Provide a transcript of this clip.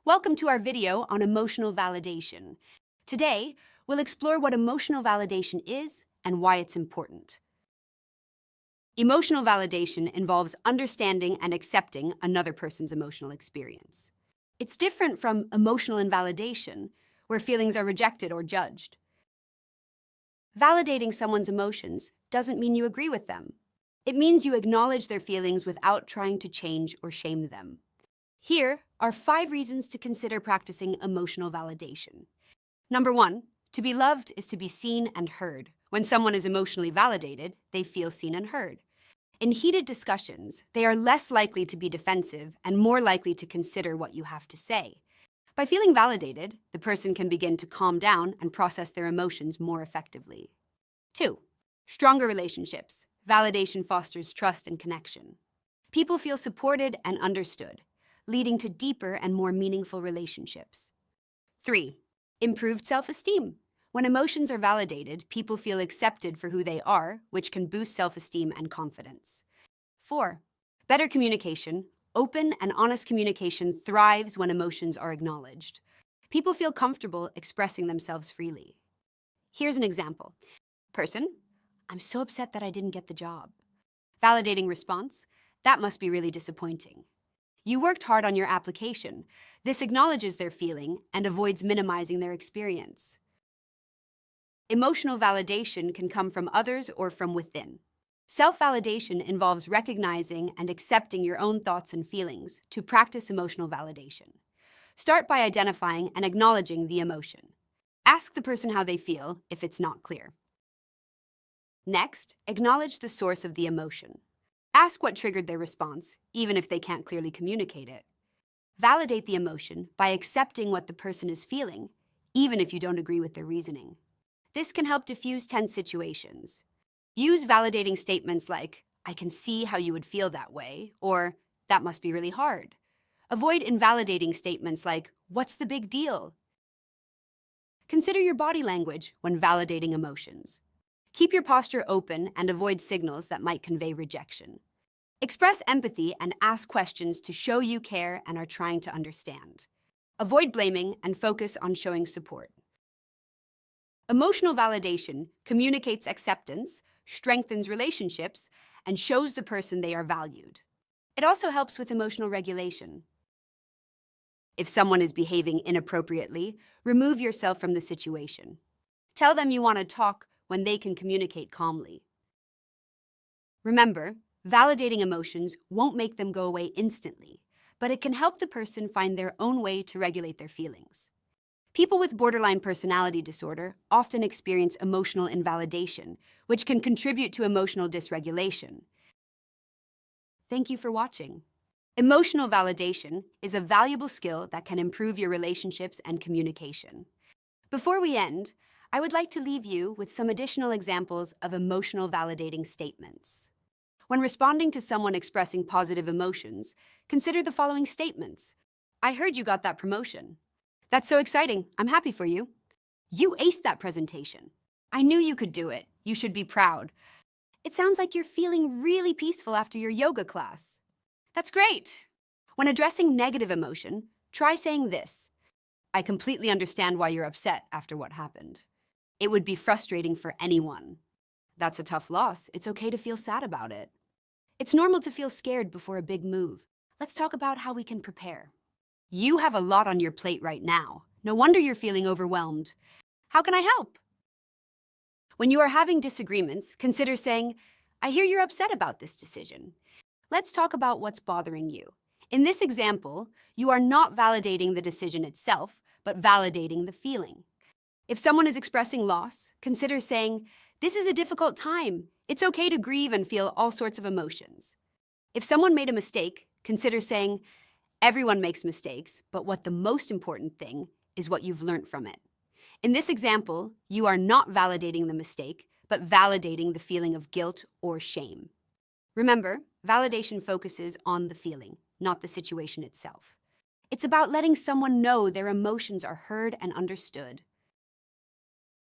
Welcome to our video on emotional validation. Today, we'll explore what emotional validation is and why it's important. Emotional validation involves understanding and accepting another person's emotional experience. It's different from emotional invalidation, where feelings are rejected or judged. Validating someone's emotions doesn't mean you agree with them. It means you acknowledge their feelings without trying to change or shame them. Here are 5 reasons to consider practicing emotional validation. Number 1, to be loved is to be seen and heard. When someone is emotionally validated, they feel seen and heard. In heated discussions, they are less likely to be defensive and more likely to consider what you have to say. By feeling validated, the person can begin to calm down and process their emotions more effectively. 2, stronger relationships. Validation fosters trust and connection. People feel supported and understood, leading to deeper and more meaningful relationships. 3, improved self-esteem. When emotions are validated, people feel accepted for who they are, which can boost self-esteem and confidence. 4, better communication. Open and honest communication thrives when emotions are acknowledged. People feel comfortable expressing themselves freely. Here's an example. Person, I'm so upset that I didn't get the job. Validating response, that must be really disappointing. You worked hard on your application. This acknowledges their feeling and avoids minimizing their experience. Emotional validation can come from others or from within. Self-validation involves recognizing and accepting your own thoughts and feelings to practice emotional validation. Start by identifying and acknowledging the emotion. Ask the person how they feel if it's not clear. Next, acknowledge the source of the emotion. Ask what triggered their response, even if they can't clearly communicate it. Validate the emotion by accepting what the person is feeling, even if you don't agree with their reasoning. This can help diffuse tense situations. Use validating statements like, I can see how you would feel that way, or that must be really hard. Avoid invalidating statements like, what's the big deal? Consider your body language when validating emotions. Keep your posture open and avoid signals that might convey rejection. Express empathy and ask questions to show you care and are trying to understand. Avoid blaming and focus on showing support. Emotional validation communicates acceptance, strengthens relationships, and shows the person they are valued. It also helps with emotional regulation. If someone is behaving inappropriately, remove yourself from the situation. Tell them you want to talk when they can communicate calmly. Remember, validating emotions won't make them go away instantly, but it can help the person find their own way to regulate their feelings. People with borderline personality disorder often experience emotional invalidation, which can contribute to emotional dysregulation. Thank you for watching. Emotional validation is a valuable skill that can improve your relationships and communication. Before we end, I would like to leave you with some additional examples of emotional validating statements. When responding to someone expressing positive emotions, consider the following statements. I heard you got that promotion. That's so exciting. I'm happy for you. You aced that presentation. I knew you could do it. You should be proud. It sounds like you're feeling really peaceful after your yoga class. That's great. When addressing negative emotion, try saying this. I completely understand why you're upset after what happened. It would be frustrating for anyone. That's a tough loss. It's okay to feel sad about it. It's normal to feel scared before a big move. Let's talk about how we can prepare. You have a lot on your plate right now. No wonder you're feeling overwhelmed. How can I help? When you are having disagreements, consider saying, I hear you're upset about this decision. Let's talk about what's bothering you. In this example, you are not validating the decision itself, but validating the feeling. If someone is expressing loss, consider saying, this is a difficult time. It's okay to grieve and feel all sorts of emotions. If someone made a mistake, consider saying, everyone makes mistakes, but what the most important thing is what you've learned from it. In this example, you are not validating the mistake, but validating the feeling of guilt or shame. Remember, validation focuses on the feeling, not the situation itself. It's about letting someone know their emotions are heard and understood.